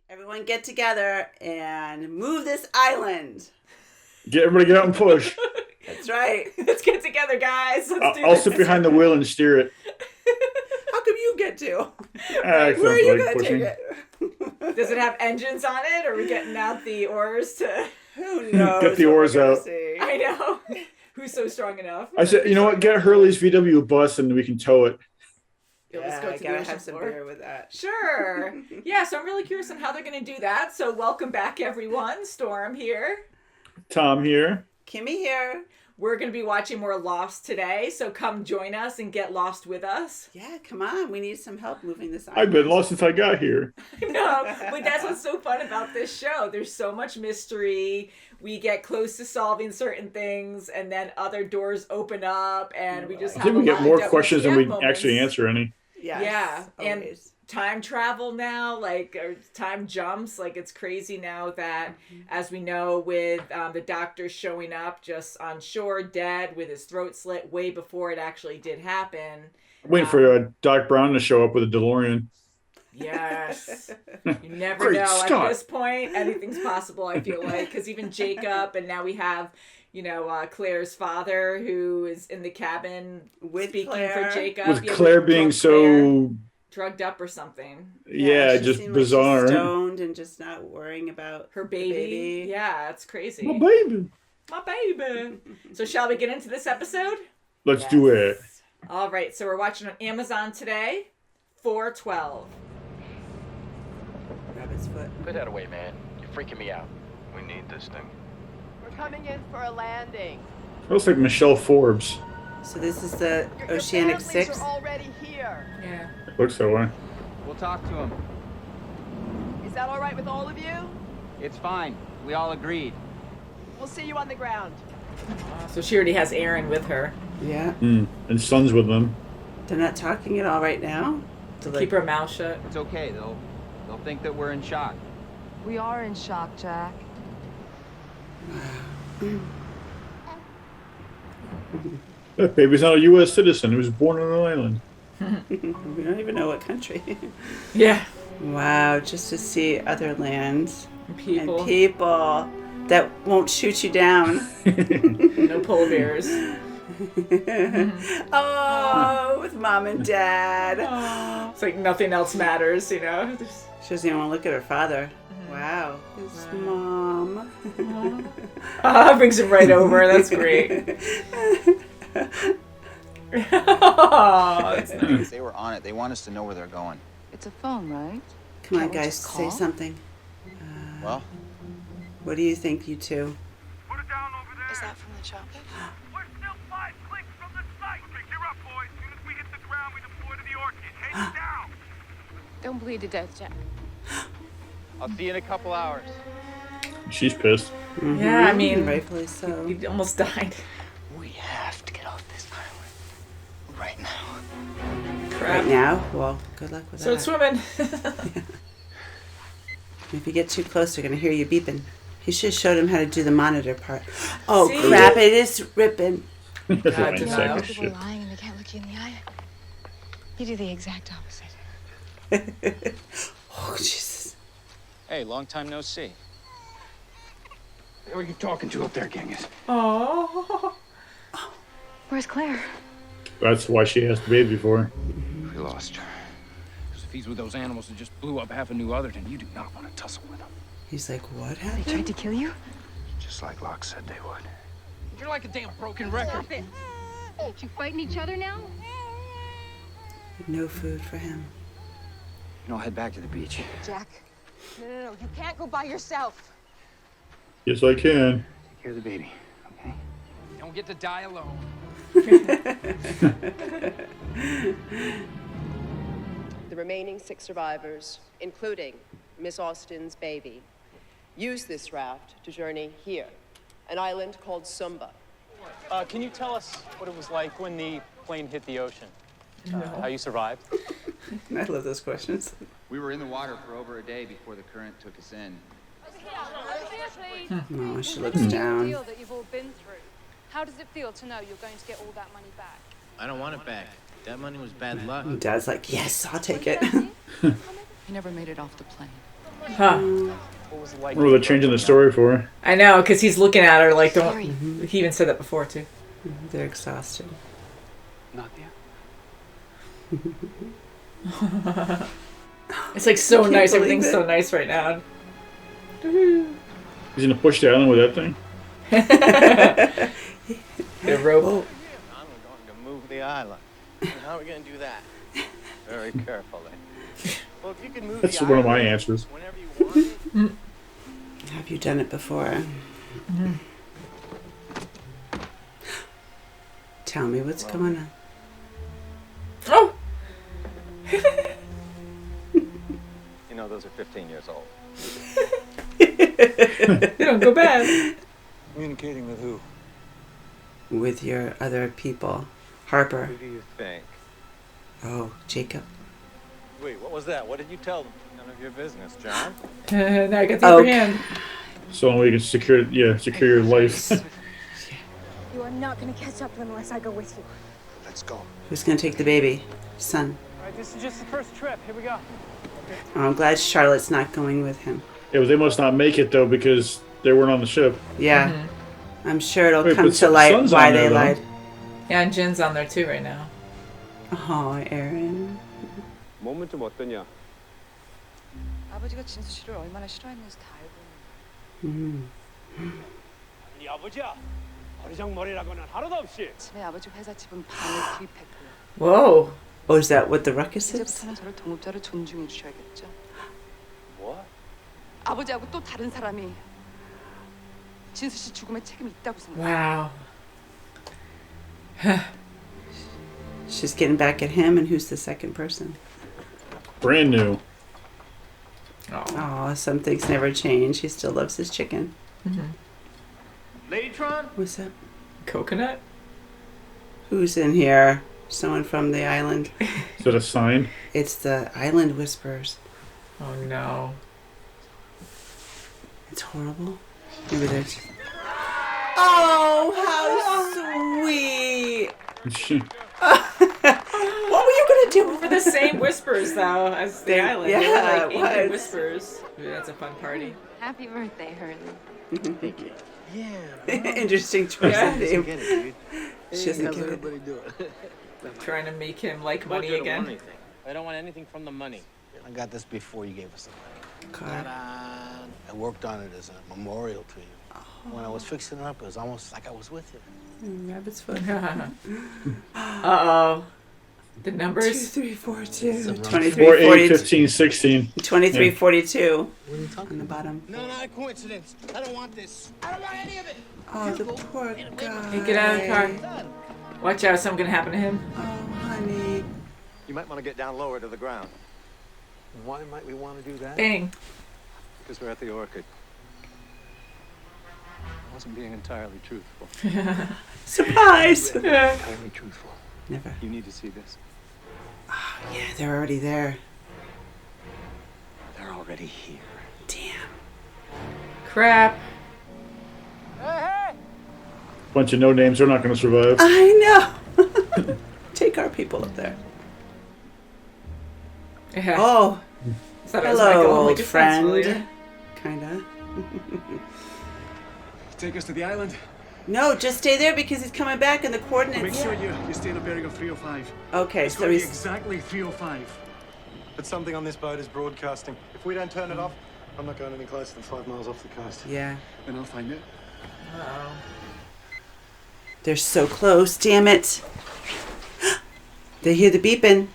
Everyone get together and move this island. Everybody get out and push. That's right. Let's get together, guys. I'll sit behind the wheel and steer it. How come you get to? Right. Where are you going to take it? Does it have engines on it? Or are we getting out the oars to... Who knows? Get the oars out. See. I know. Who's so strong enough? I said, you know what? Get Hurley's VW bus and we can tow it. Let's go to the gotta ocean have some floor. beer with that. Sure. Yeah, so I'm really curious on how they're going to do that. So welcome back, everyone. Storm here. Tom here. Kimmy here. We're going to be watching more Lost today, so come join us and get lost with us. Yeah, come on. We need some help moving this island. I've been lost since I got here. No, but that's what's so fun about this show. There's so much mystery. We get close to solving certain things, and then other doors open up, and we just I have think we get more questions than we moments. actually answer any. Yes, Yeah, and always. time travel now, or time jumps, it's crazy now that, as we know, with the doctor showing up just on shore dead with his throat slit way before it actually did happen. I'm waiting for Doc Brown to show up with a DeLorean. Yes. You never Great know. Scott. At this point, anything's possible, I feel like. Because even Jacob, and now we have, Claire's father, who is in the cabin With speaking Claire. for Jacob. With Yeah, Claire being Claire, so... drugged up or something. Yeah, she just seemed bizarre. Like she's stoned and just not worrying about Her the baby. Yeah, it's crazy. My baby. My baby. So shall we get into this episode? Let's do it. All right, so we're watching on Amazon today, 4/12. Rabbit's foot. Put that away, man. You're freaking me out. We need this thing. We're coming in for a landing. Looks like Michelle Forbes. So this is the Your Oceanic families 6. are already here. Yeah. Looks that way. We'll talk to him. Is that all right with all of you? It's fine. We all agreed. We'll see you on the ground. So she already has Aaron with her. Yeah. And Son's with them. They're not talking at all right now. To keep her mouth shut. It's okay. They'll think that we're in shock. We are in shock, Jack. That baby's not a U.S. citizen. He was born on an island. We don't even know what country. Yeah. Wow, just to see other lands People. and people that won't shoot you down. No polar bears. Oh, with mom and dad. Oh, it's like nothing else matters, She doesn't even want to look at her father. Wow. His mom. Brings him right over. That's great. Oh, that's nice. They were on it. They want us to know where they're going. It's a phone, right? Come on, Can't we guys, just say call? something. Well, What do you think, you two? Put it down over there. Is that from the chopper? We're still 5 clicks from the site. Okay, gear up, boys. As soon as we hit the ground, we deploy to the Orchid. Head down. Don't bleed to death, Jack. I'll see you in a couple hours. She's pissed. Yeah, I mean, Rightfully so. he almost died. we have to get off this island right now. Crap. Right now? Well, good luck with So that. it's swimming. If you get too close, they're going to hear you beeping. He should have showed him how to do the monitor part. Oh, See? crap, it is ripping. That's God, a denial. sack of People shit. lying and they can't look you in the eye. You do the exact opposite. Oh, Jesus. Hey, long time no see. Who are you talking to up there, Genghis? Oh. Where's Claire? That's why she asked the baby for. We lost her. Because if he's with those animals that just blew up half of New Otherton, you do not want to tussle with them. He's like, what They happened? tried to kill you? Just like Locke said they would. You're like a damn broken record. Aren't you fighting each other now? No food for him. I'll head back to the beach. Jack. No. You can't go by yourself. Yes, I can. Take care of the baby, okay? Don't get to die alone. The remaining 6 survivors, including Miss Austin's baby, used this raft to journey here, an island called Sumba. Can you tell us what it was like when the plane hit the ocean? How you survived? I love those questions. We were in the water for over a day before the current took us in. Oh, she looks What's the down. deal that you've all been through? How does it feel to know you're going to get all that money back? I don't want it back. That money was bad luck. And Dad's like, yes, I'll take it. You never made it off the plane. Huh. What was it like? What are they changing the story for? I know, because he's looking at her like, don't. He even said that before, too. They're exhausted. Nadia? It's like so Can't nice. believe Everything's it. so nice right now. He's gonna push the island with that thing. The rope. Oh, We're going to move the island. How are we going to do that? Very carefully. Well, if you can move That's the one of my island answers. whenever you want it. have you done it before? Tell me what's going on. Oh! You know, those are 15 years old. They don't go bad. Communicating with who? With your other people. Harper. Who do you think? Oh, Jacob. Wait, what was that? What did you tell them? None of your business, John. Now I got the upper hand. So we can secure your life. You are not going to catch up unless I go with you. Let's go. Who's going to take the baby? Son. All right, this is just the first trip. Here we go. Oh, I'm glad Charlotte's not going with him. Yeah, but they must not make it though because they weren't on the ship. Yeah. I'm sure it'll Wait, come but to light Son's why on they there, though. lied. Yeah, and Jin's on there too right now. Oh, Aaron. 몸은 좀 어떠냐? 아버지가 진수 씨를 얼마나 싫어했는지 다 알고 네 아버지야. 어리석머리라고는 하나도 없이. 집에 아버지 회사 지분 반을 투입했고요. Whoa. Oh, is that what the ruckus is? 이제부터는 저를 동업자로 존중해 주셔야겠죠. What? 아버지하고 또 다른 사람이 진수 씨 죽음에 책임이 있다고 생각해요. Wow. She's getting back at him, and who's the second person? Brand new. Oh, some things never change. He still loves his chicken. Ladytron? What's that? Coconut? Who's in here? Someone from the island. Is that a sign? It's the Island Whisperers. Oh no. It's horrible. Maybe there's... Oh, how sweet! What were you gonna do for the same whispers though as the island? Yeah, They were like it Indian was. whispers. Ooh, that's a fun party. Happy birthday, Hurley. Thank you. Interesting choice Yeah. of name. Get it, dude. She doesn't How's get it. everybody doing? Trying to make him like money Budget don't want again. anything. I don't want anything from the money. I got this before you gave us the money. God. Ta-da! I worked on it as a memorial to you. When I was fixing it up, it was almost like I was with you. Rabbit's foot. Uh-oh. The 2, numbers? 3, 4, 2. 4, 23, 8, 42. 15, 16. 23, Yeah. 42. What are you talking On the bottom. No, not a coincidence. I don't want this. I don't want any of it. Oh, the poor guy. Hey, get out of the car. Watch out, something gonna happen to him. Oh, honey. You might want to get down lower to the ground. Why might we want to do that? Bang. Because we're at the Orchid. I wasn't being entirely truthful. Surprise! Entirely truthful. Never. You need to see this. Oh, yeah, they're already there. They're already here. Damn. Crap. Bunch of no names. They're not going to survive. I know. Take our people up there. Yeah. Oh, Thought it was hello, Michael, old like a friend. earlier. Kinda. Take us to the island. No, just stay there because he's coming back and the coordinates. Make sure you stay in a bearing of 305. Okay, It's so going to be he's. exactly 305. But something on this boat is broadcasting. If we don't turn it off, I'm not going any closer than 5 miles off the coast. Yeah. Then I'll find it. Uh-oh. They're so close. Damn it. They hear the beeping.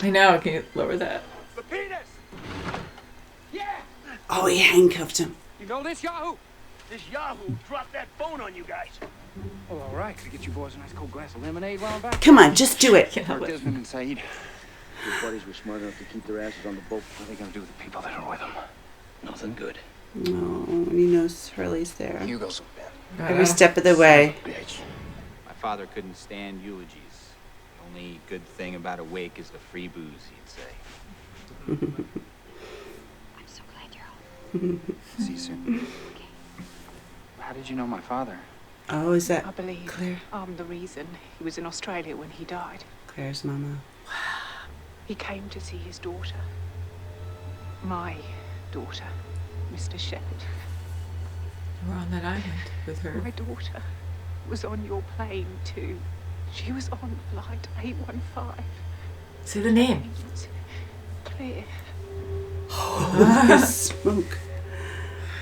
I know, can you lower that? The penis! Yeah! Oh, he handcuffed him. You know this Yahoo? This Yahoo dropped that phone on you guys. Oh, all right. Could I get you boys a nice cold glass of lemonade while I'm back? Come on, just do it. Can't help it. Desmond and Saeed. Your buddies were smart enough to keep their asses on the boat. What are they going to do with the people that are with them? Nothing good. No, and he knows Hurley's there. Hugo's a man. Every step of the way. Bitch. My father couldn't stand eulogies. The only good thing about a wake is the free booze, he'd say. I'm so glad you're home. See you soon. How did you know my father? Oh, is that I believe Claire? I'm the reason he was in Australia when he died. Claire's mama. He came to see his daughter. My daughter, Mr. Shepherd. We're on that island with her. My daughter was on your plane too. She was on flight 815. Say the name. Clear. Holy smoke.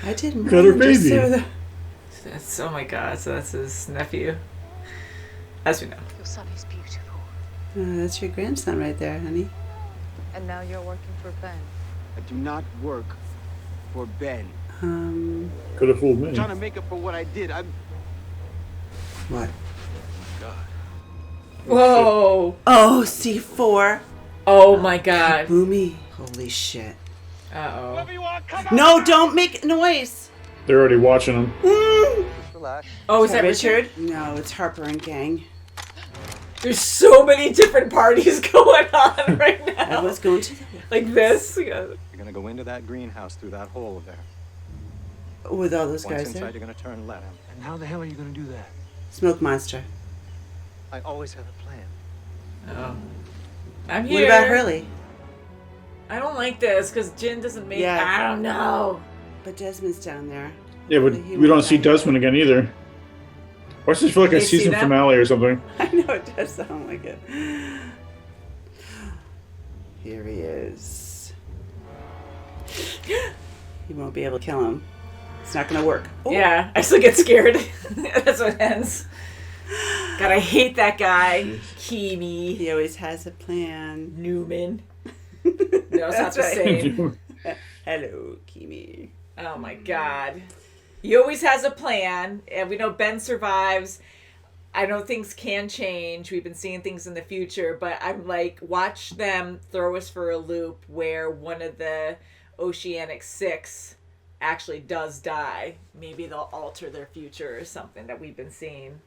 I didn't Got her really just baby. say that. That's, oh my god, so that's his nephew. As we know. Your son is beautiful. That's your grandson right there, honey. And now you're working for Ben. I do not work for Ben. Could have fooled me. I'm trying to make up for what I did. What? God. Whoa. Oh, C4. Oh my god. Boomy. Holy shit. Uh-oh. No, don't make noise. They're already watching him. Just relax. Oh, is that Richard? No, it's Harper and gang. There's so many different parties going on right now. I was going to the like this. Yeah. You're gonna go into that greenhouse through that hole there. With all those Once guys inside, there. you're gonna turn left. And how the hell are you gonna do that? Smoke monster. I always have a plan. Oh. I'm here. What about Hurley? I don't like this because Jin doesn't make. Yeah. I don't know. But Desmond's down there. Yeah, but we don't see Desmond again either. Why does this feel like a They see season that? finale or something? I know it does sound like it. Here he is. He won't be able to kill him. It's not going to work. Oh. Yeah, I still get scared. That's what ends. God, I hate that guy. Kimi. He always has a plan. Newman. No, it's not the same. Hello, Kimi. Oh my god. He always has a plan, and we know Ben survives. I know things can change. We've been seeing things in the future, but I'm like, watch them throw us for a loop where one of the Oceanic Six actually does die. Maybe they'll alter their future or something that we've been seeing.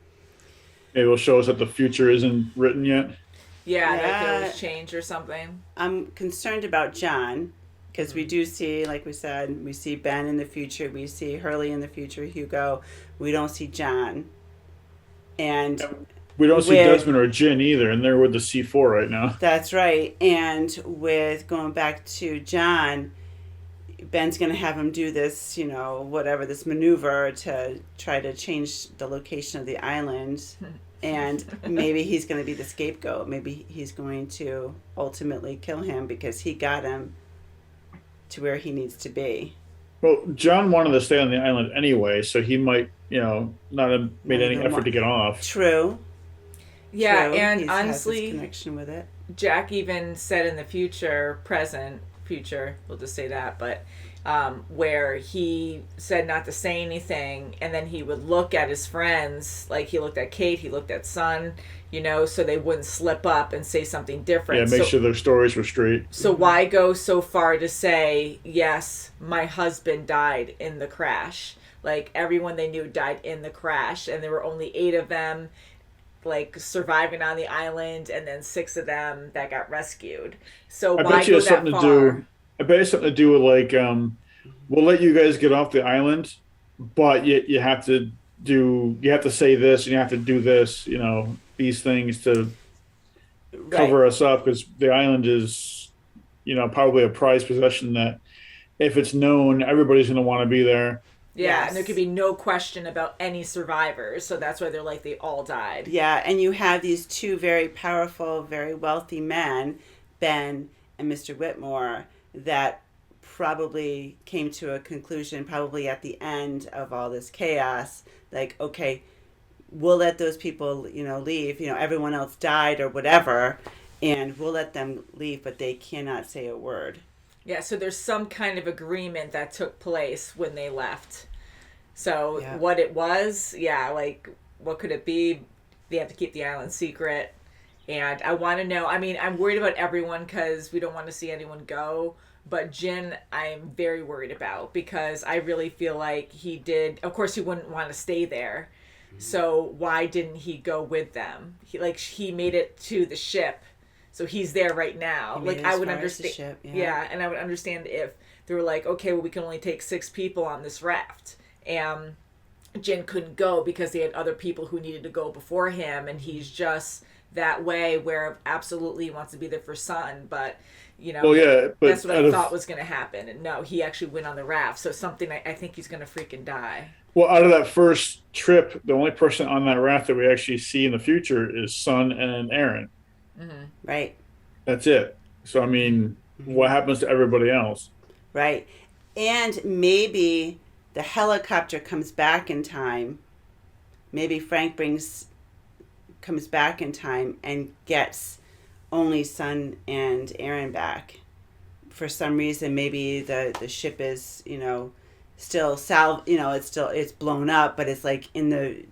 Maybe it'll show us that the future isn't written yet. Yeah, that could always change or something. I'm concerned about John. Because we do see, like we said, we see Ben in the future. We see Hurley in the future, Hugo. We don't see John. And we don't see Desmond or Jin either, and they're with the C4 right now. That's right. And with going back to John, Ben's going to have him do this, whatever, this maneuver to try to change the location of the island. And maybe he's going to be the scapegoat. Maybe he's going to ultimately kill him because he got him to where he needs to be. Well, John wanted to stay on the island anyway, so he might, not have made any effort to get off. True. Yeah, True. and He's honestly, has this connection with it. Jack even said in the future, we'll just say that, but where he said not to say anything, and then he would look at his friends, like he looked at Kate, he looked at Son, so they wouldn't slip up and say something different. Yeah, make sure their stories were straight. So why go so far to say, yes, my husband died in the crash? Like, everyone they knew died in the crash, and there were only 8 of them, like, surviving on the island, and then 6 of them that got rescued. So why go that far? I bet it's something to do with, like, we'll let you guys get off the island, but you have to say this, and you have to do this, these things to cover us up, because the island is, probably a prized possession that if it's known, everybody's going to want to be there. Yeah, and there could be no question about any survivors, so that's why they're like, they all died. Yeah, and you have these 2 very powerful, very wealthy men, Ben and Mr. Whitmore, that probably came to a conclusion probably at the end of all this chaos, like, okay, we'll let those people, leave, everyone else died or whatever, and we'll let them leave, but they cannot say a word. Yeah, so there's some kind of agreement that took place when they left. So what it was, like, what could it be? They have to keep the island secret. And I want to know, I'm worried about everyone because we don't want to see anyone go. But Jin, I'm very worried about because I really feel like he did. Of course, he wouldn't want to stay there. So why didn't he go with them? He made it to the ship. So he's there right now. Like, I would understand. And I would understand if they were like, okay, well, we can only take 6 people on this raft. And Jin couldn't go because they had other people who needed to go before him. And he's just that way where absolutely he wants to be there for son, but Well, yeah, but that's what I thought was going to happen. And no, he actually went on the raft. So something I think he's going to freaking die. Well, out of that first trip, the only person on that raft that we actually see in the future is Son and Aaron. Mm-hmm. Right. That's it. So, I mean, what happens to everybody else? Right. And maybe the helicopter comes back in time. Maybe Frank comes back in time and gets only Son and Aaron back. For some reason, maybe the ship is, still it's blown up, but it's like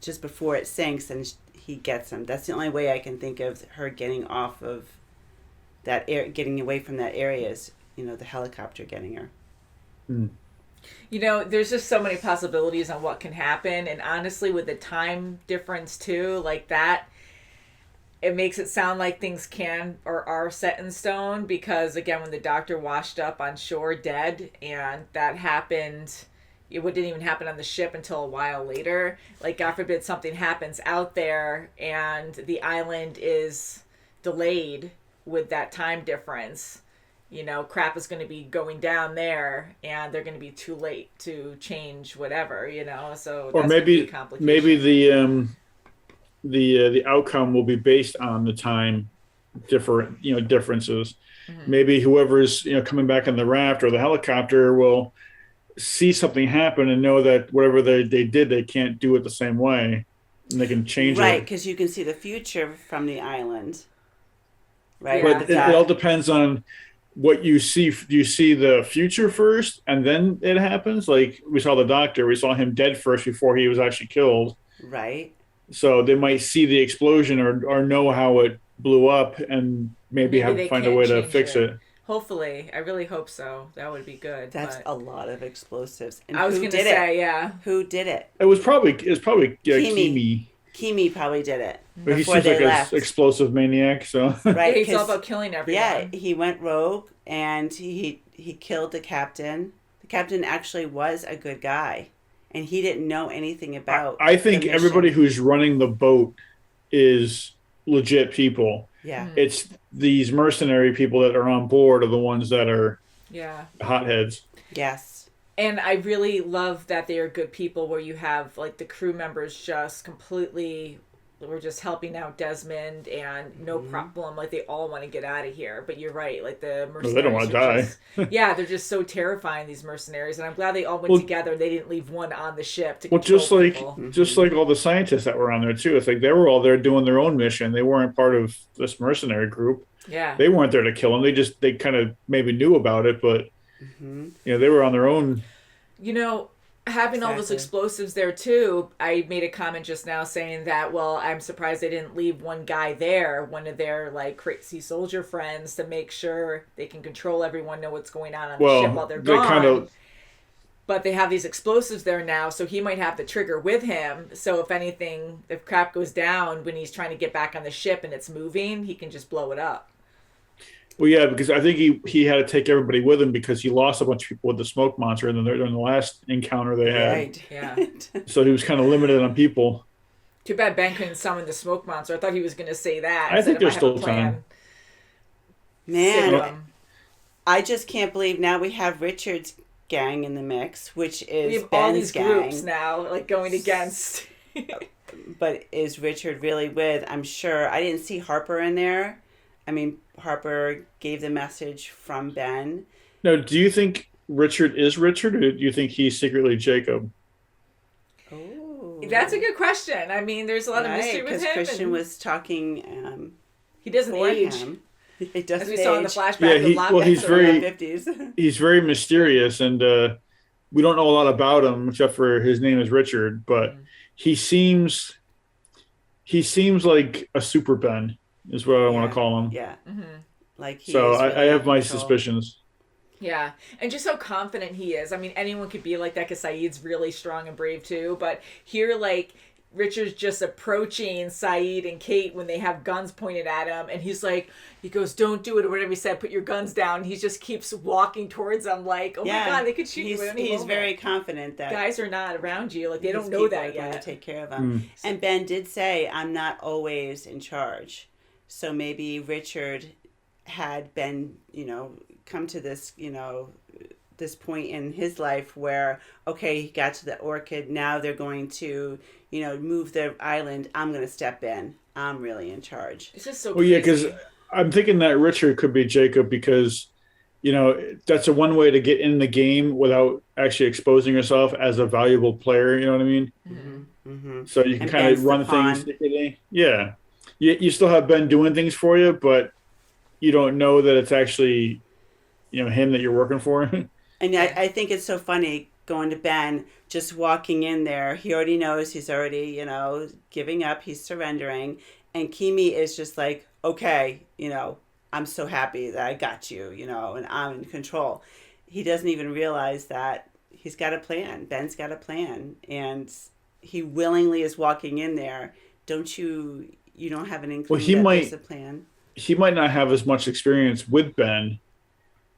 just before it sinks, and he gets them. That's the only way I can think of her getting off of that getting away from that area is, the helicopter getting her. Mm. There's just so many possibilities on what can happen, and honestly, with the time difference too, like that, it makes it sound like things can or are set in stone, because again, when the doctor washed up on shore dead, and that happened, it didn't even happen on the ship until a while later. Like, God forbid something happens out there and the island is delayed with that time difference. Crap is going to be going down there, and they're going to be too late to change whatever. So or that's maybe a complication. maybe the outcome will be based on the time differences. Mm-hmm. Maybe whoever's coming back on the raft or the helicopter will see something happen and know that whatever they did, they can't do it the same way, and they can change right, it. because you can see the future from the island. Right, but it all depends on what you see. Do you see the future first and then it happens? Like, we saw the doctor, we saw him dead first before he was actually killed. Right. So they might see the explosion or know how it blew up, and maybe find a way to fix it. Hopefully. I really hope so. That would be good. That's a lot of explosives. And I was going to say, yeah. Who did it? It was probably Kimi. Kimi probably did it. But he seems like an explosive maniac, so. Right. He's all about killing everyone. Yeah, he went rogue, and he killed the captain. The captain actually was a good guy, and he didn't know anything about I think everybody who's running the boat is legit people. Yeah. It's these mercenary people that are on board are the ones that are hotheads. Yes. And I really love that they are good people, where you have like the crew members just completely were just helping out Desmond, and no problem. Like, they all want to get out of here. But you're right. Like, the mercenaries. They don't want to die. They're just so terrifying, these mercenaries. And I'm glad they all went together. They didn't leave one on the ship to control people. Just like all the scientists that were on there too. It's like they were all there doing their own mission. They weren't part of this mercenary group. Yeah. They weren't there to kill them. They kind of maybe knew about it, but they were on their own. Having all those explosives there too, I made a comment just now saying that, well, I'm surprised they didn't leave one guy there, one of their like crazy soldier friends, to make sure they can control everyone, know what's going on the ship while they're gone. But they have these explosives there now, so he might have the trigger with him. So if crap goes down when he's trying to get back on the ship and it's moving, he can just blow it up. Well, yeah, because I think he had to take everybody with him because he lost a bunch of people with the smoke monster during the last encounter they had. Right. Yeah. So he was kind of limited on people. Too bad Ben couldn't summon the smoke monster. I thought he was going to say that. I think there's still time. Man, I just can't believe now we have Richard's gang in the mix, which is we have Ben's all these gang. groups now, like, going against. But is Richard really with? I'm sure I didn't see Harper in there. I mean, Harper gave the message from Ben. No, do you think Richard is Richard, or do you think he's secretly Jacob? Oh, that's a good question. I mean, there's a lot of mystery with him. Because Christian was talking. He doesn't age. He doesn't As we age. saw in the flashback. He's very mysterious, and we don't know a lot about him except for his name is Richard. But he seems like a super Ben. Is what I want to call him. Yeah. Mm-hmm. Like I have my suspicions. Yeah. And just how confident he is. I mean, anyone could be like that because Saeed's really strong and brave too. But here, like, Richard's just approaching Saeed and Kate when they have guns pointed at him. And he goes, don't do it, or whatever he said, put your guns down. And he just keeps walking towards them like, my God, they could shoot you at any moment. He's very confident that guys are not around you. Like, they don't know that yet. Going to take care of him. And Ben did say, I'm not always in charge. So maybe Richard had been, come to this, this point in his life where, okay, he got to the Orchid. Now they're going to, move the island. I'm going to step in. I'm really in charge. It's just so Well, yeah, because I'm thinking that Richard could be Jacob because, that's a one way to get in the game without actually exposing yourself as a valuable player. You know what I mean? Mm-hmm. Mm-hmm. So you can kind of run things secretly. Yeah. You still have Ben doing things for you, but you don't know that it's actually, him that you're working for. And I think it's so funny going to Ben, just walking in there. He already knows, he's already, giving up, he's surrendering. And Kimi is just like, okay, I'm so happy that I got you, and I'm in control. He doesn't even realize that he's got a plan. Ben's got a plan. And he willingly is walking in there. You don't have an inkling that there's a plan? He might not have as much experience with Ben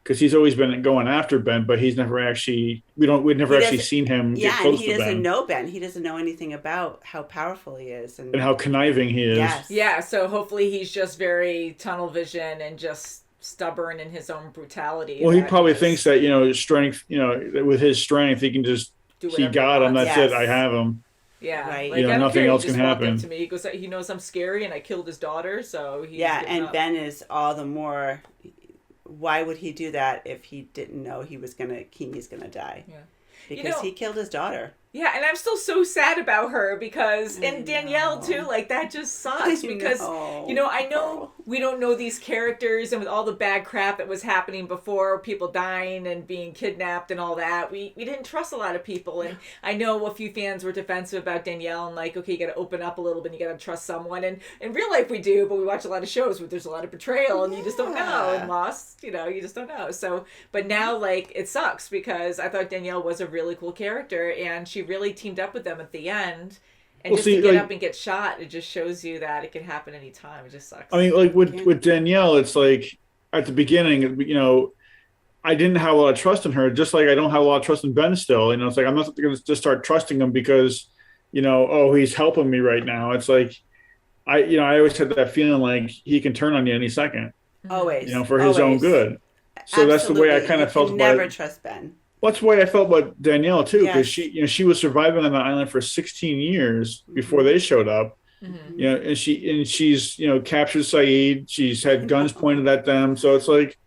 because he's always been going after Ben, but he's never actually, we've never actually seen him get close to Ben. Yeah, and he doesn't know Ben. He doesn't know anything about how powerful he is. And how conniving he is. Yes. Yeah, so hopefully he's just very tunnel vision and just stubborn in his own brutality. Well, he probably thinks that, strength, with his strength, he can just, he got him, that's it, I have him. Yeah, right. Like, nothing else can happen. To me. He goes, he knows I'm scary and I killed his daughter, so he's and Ben is all the more. Why would he do that if he didn't know Kimi's gonna die? Yeah, because he killed his daughter. Yeah, and I'm still so sad about her because, and Danielle too, like that just sucks because, I know we don't know these characters and with all the bad crap that was happening before, people dying and being kidnapped and all that, we didn't trust a lot of people. And I know a few fans were defensive about Danielle and like, okay, you got to open up a little bit, you got to trust someone. And in real life we do, but we watch a lot of shows where there's a lot of betrayal and you just don't know. And Lost, you just don't know. So, but now like it sucks because I thought Danielle was a really cool character and she really teamed up with them at the end, and to get up and get shot, it just shows you that it can happen anytime. It just sucks. I mean, like with Danielle, it's like at the beginning, I didn't have a lot of trust in her, just like I don't have a lot of trust in Ben still. It's like I'm not going to just start trusting him because, he's helping me right now. It's like I always had that feeling like he can turn on you any second. Always. For his own good. So Absolutely. That's the way I kind of felt. Never trust Ben. Well, that's the way I felt about Danielle too, because she was surviving on the island for 16 years before they showed up. Mm-hmm. And she's captured Saeed. She's had guns pointed at them. So it's like,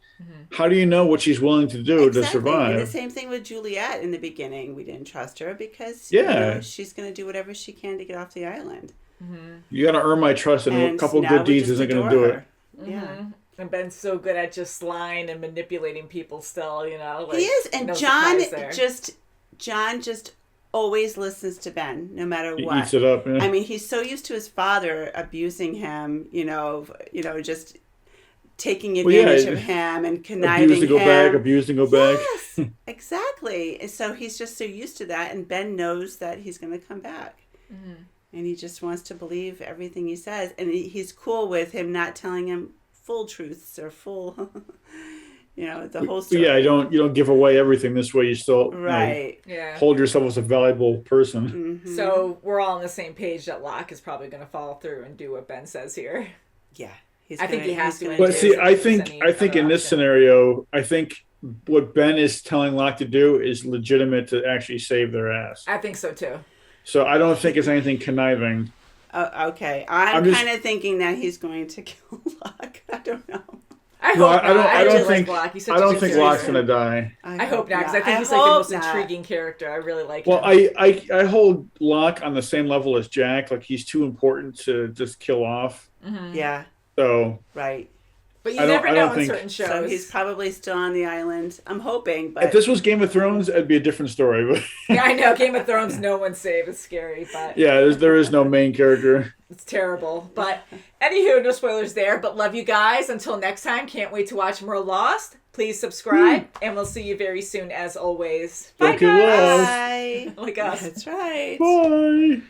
how do you know what she's willing to do to survive? And the same thing with Juliet in the beginning. We didn't trust her because she's going to do whatever she can to get off the island. Mm-hmm. You got to earn my trust, and a couple of good deeds isn't going to do it. Mm-hmm. Yeah. And Ben's so good at just lying and manipulating people still, like, he is. And John just always listens to Ben, no matter what. He eats it up. Yeah. I mean, he's so used to his father abusing him, just taking advantage of him and conniving abused to go back, abused to go back. Yes, exactly. So he's just so used to that, and Ben knows that he's going to come back. Mm-hmm. And he just wants to believe everything he says. And he's cool with him not telling him full truths or full, the whole story. Yeah, you don't give away everything this way. You still hold yourself as a valuable person. Mm-hmm. So we're all on the same page that Locke is probably going to follow through and do what Ben says here. Yeah, I think he has to. But see, I think in this scenario, I think what Ben is telling Locke to do is legitimate to actually save their ass. I think so too. So I don't think it's anything conniving. Okay, I'm kind of thinking that he's going to kill Locke. I don't know. I don't think Locke's gonna die. I hope not, because I think he's like the most intriguing character. I really like him. Well, I hold Locke on the same level as Jack. Like he's too important to just kill off. Mm-hmm. Yeah. So. Right. But you never know in certain shows. So he's probably still on the island. I'm hoping. But if this was Game of Thrones, it'd be a different story. But yeah, I know. Game of Thrones, no one's saved. It's scary, but yeah, there is no main character. It's terrible. But anywho, no spoilers there. But love you guys. Until next time, can't wait to watch more Lost. Please subscribe, and we'll see you very soon, as always. Bye, guys. Bye. Like us. That's right. Bye.